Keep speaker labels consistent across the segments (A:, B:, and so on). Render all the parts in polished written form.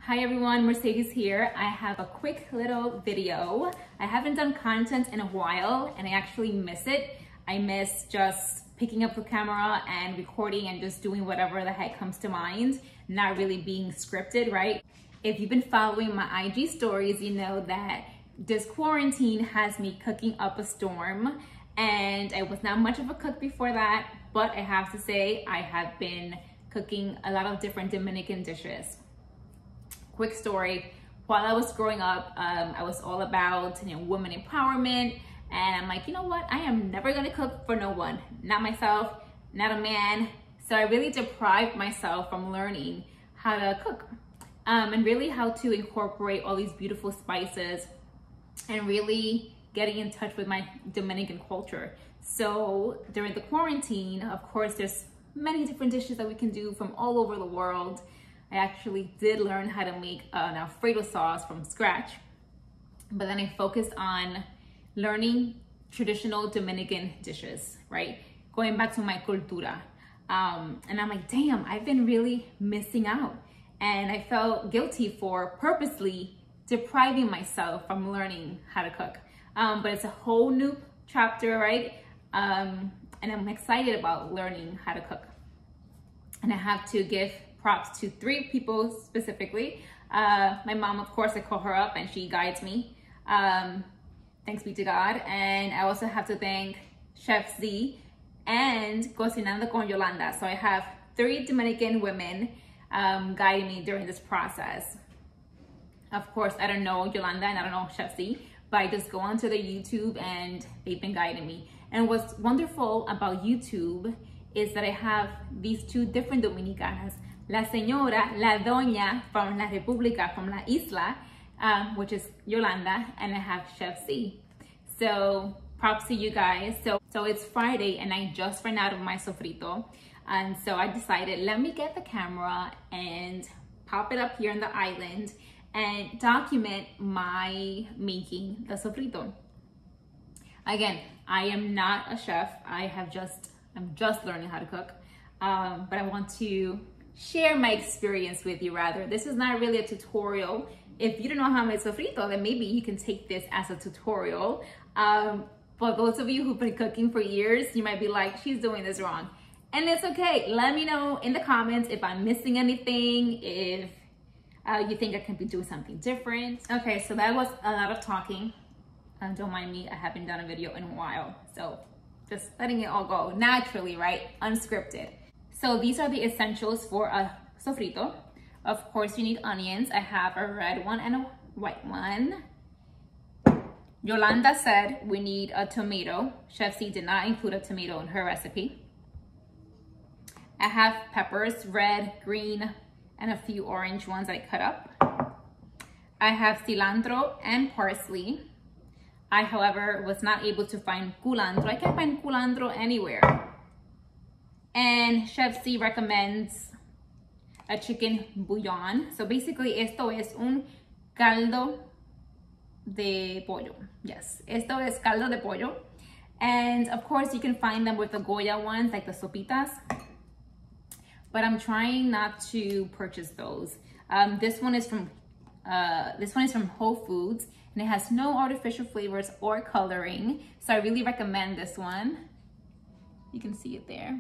A: Hi everyone, Mercedes here. I have a quick little video. I haven't done content in a while and I actually miss it. I miss just picking up the camera and recording and just doing whatever the heck comes to mind, not really being scripted, right? If you've been following my IG stories, you know that this quarantine has me cooking up a storm, and I was not much of a cook before that, but I have to say I have been cooking a lot of different Dominican dishes. Quick story, while I was growing up, I was all about women empowerment, and I'm like, you know what, I am never gonna cook for no one, not myself, not a man. So I really deprived myself from learning how to cook and really how to incorporate all these beautiful spices and really getting in touch with my Dominican culture. So during the quarantine, of course, there's many different dishes that we can do from all over the world. I actually did learn how to make an Alfredo sauce from scratch, but then I focused on learning traditional Dominican dishes, right? Going back to my cultura. And I'm like, damn, I've been really missing out. And I felt guilty for purposely depriving myself from learning how to cook. But it's a whole new chapter, right? And I'm excited about learning how to cook. And I have to give props to 3 people specifically. My mom, of course, I call her up and she guides me. Thanks be to God. And I also have to thank Chef Z and Cocinando con Yolanda. So I have 3 Dominican women guiding me during this process. Of course, I don't know Yolanda and I don't know Chef Z, but I just go onto their YouTube and they've been guiding me. And what's wonderful about YouTube is that I have these 2 different Dominicanas. La señora, la doña from La República, from La Isla, which is Yolanda, and I have Chef Z. So props to you guys. So it's Friday and I just ran out of my sofrito. And so I decided, let me get the camera and pop it up here on the island and document my making the sofrito. Again, I am not a chef. I'm just learning how to cook. But I want to share my experience with you rather. This is not really a tutorial. If you don't know how to make sofrito, then maybe you can take this as a tutorial. For those of you who've been cooking for years, you might be like, she's doing this wrong. And it's okay. Let me know in the comments if I'm missing anything, if you think I can be doing something different. Okay, so that was a lot of talking. Don't mind me, I haven't done a video in a while. So just letting it all go naturally, right? Unscripted. So these are the essentials for a sofrito. Of course, you need onions. I have a red one and a white one. Yolanda said we need a tomato. Chef Z did not include a tomato in her recipe. I have peppers, red, green, and a few orange ones I cut up. I have cilantro and parsley. I, however, was not able to find culantro. I can't find culantro anywhere. And Chef Z recommends a chicken bouillon. So basically, esto es un caldo de pollo. Yes, esto es caldo de pollo. And of course, you can find them with the Goya ones, like the sopitas. But I'm trying not to purchase those. This one is from Whole Foods, and it has no artificial flavors or coloring. So I really recommend this one. You can see it there.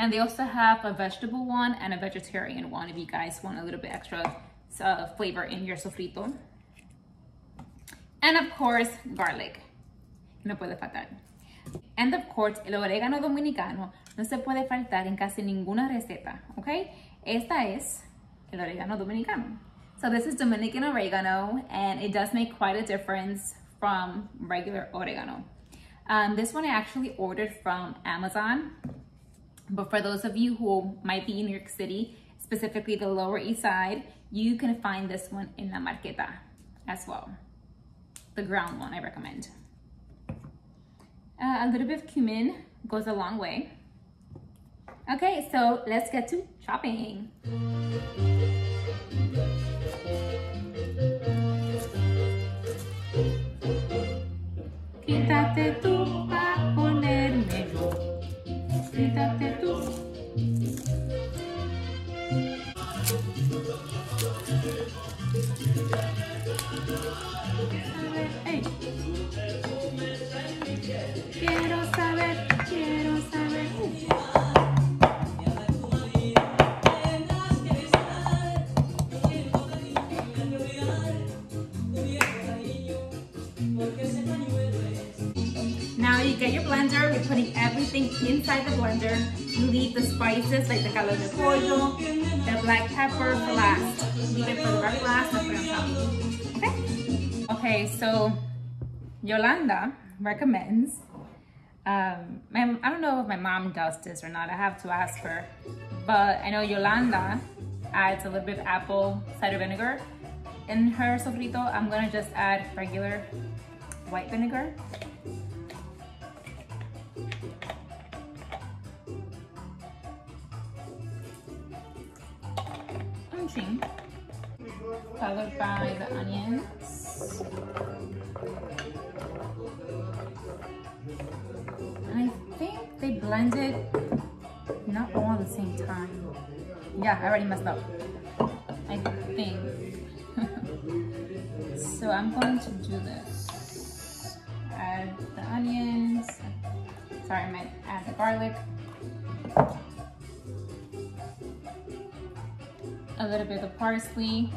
A: And they also have a vegetable one and a vegetarian one if you guys want a little bit extra flavor in your sofrito. And of course, garlic. No puede faltar. And of course, el orégano dominicano no se puede faltar en casi ninguna receta, okay? Esta es el orégano dominicano. So this is Dominican oregano, and it does make quite a difference from regular oregano. This one I actually ordered from Amazon. But for those of you who might be in New York City, specifically the Lower East Side, you can find this one in La Marqueta as well. The ground one I recommend. A little bit of cumin goes a long way. Okay, so let's get to chopping. Quítate tú pa ponérmelo. Quítate tú. putting everything inside the blender. You leave the spices like the caldo de pollo, the black pepper for last. Leave it for the very last and put it on top. Okay? Okay, so Yolanda recommends, I don't know if my mom does this or not, I have to ask her, but I know Yolanda adds a little bit of apple cider vinegar in her sofrito. I'm gonna just add regular white vinegar. Followed by the onions. And I think they blended not all at the same time. Yeah, I already messed up, I think. So I'm going to do this. Add the onions. Sorry, I meant add the garlic. A little bit of parsley.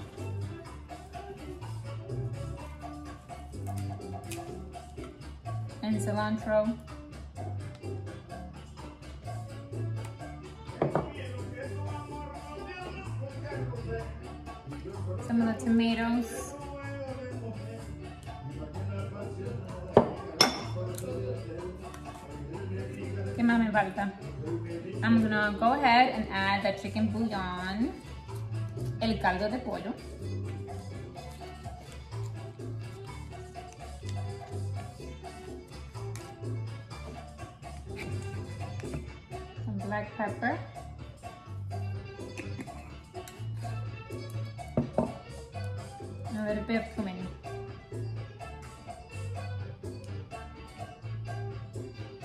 A: And cilantro. Some of the tomatoes. ¿Qué más me falta? I'm gonna go ahead and add the chicken bouillon, el caldo de pollo. Some black pepper. A little bit of cumin.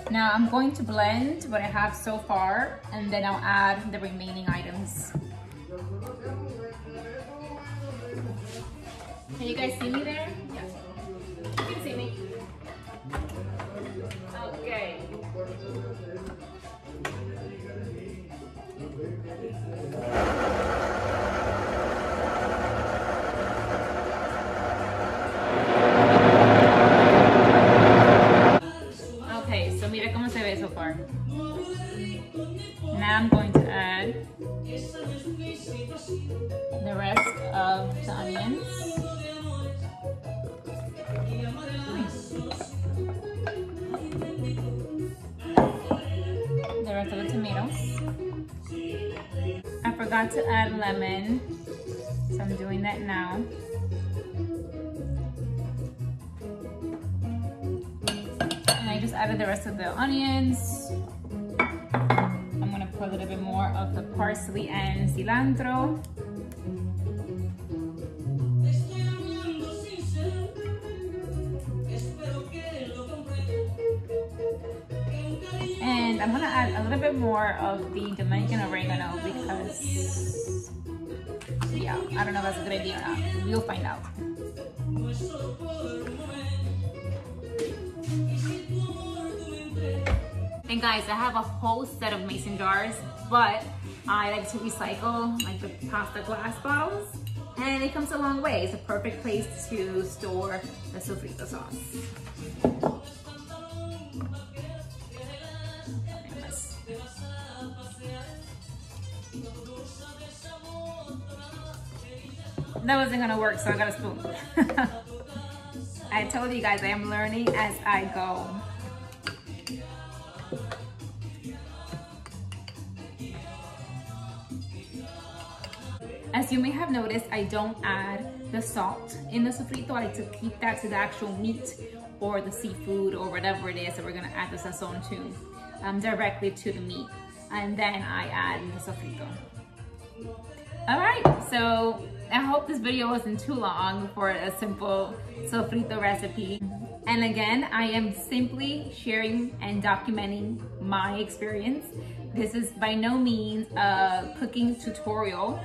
A: Now I'm going to blend what I have so far and then I'll add the remaining items. Can you guys see me there? Yes. You can see me. Okay. Okay, so mira cómo se ve so far. Now I'm going to add the rest of the onions. The rest of the tomatoes. I forgot to add lemon, so I'm doing that now. And I just added the rest of the onions. I'm gonna put a little bit more of the parsley and cilantro. And I'm gonna add a little bit more of the Jamaican oregano because, yeah, I don't know if that's a good idea or not. You'll find out. And guys, I have a whole set of mason jars, but I like to recycle like the pasta glass bottles, and it comes a long way. It's a perfect place to store the sofrito sauce. That wasn't gonna work, so I got a spoon. I told you guys I am learning as I go. As you may have noticed, I don't add the salt in the sofrito. I like to keep that to the actual meat or the seafood or whatever it is that we're gonna add the sazon to, directly to the meat. And then I add the sofrito. All right, so I hope this video wasn't too long for a simple sofrito recipe. And again, I am simply sharing and documenting my experience. This is by no means a cooking tutorial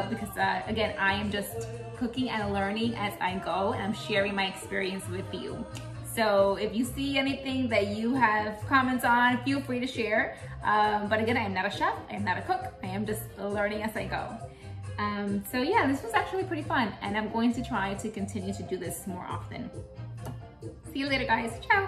A: because again, I am just cooking and learning as I go, and I'm sharing my experience with you. So if you see anything that you have comments on, feel free to share. But again, I am not a chef, I am not a cook. I am just learning as I go. So yeah, this was actually pretty fun, and I'm going to try to continue to do this more often. See you later, guys. Ciao.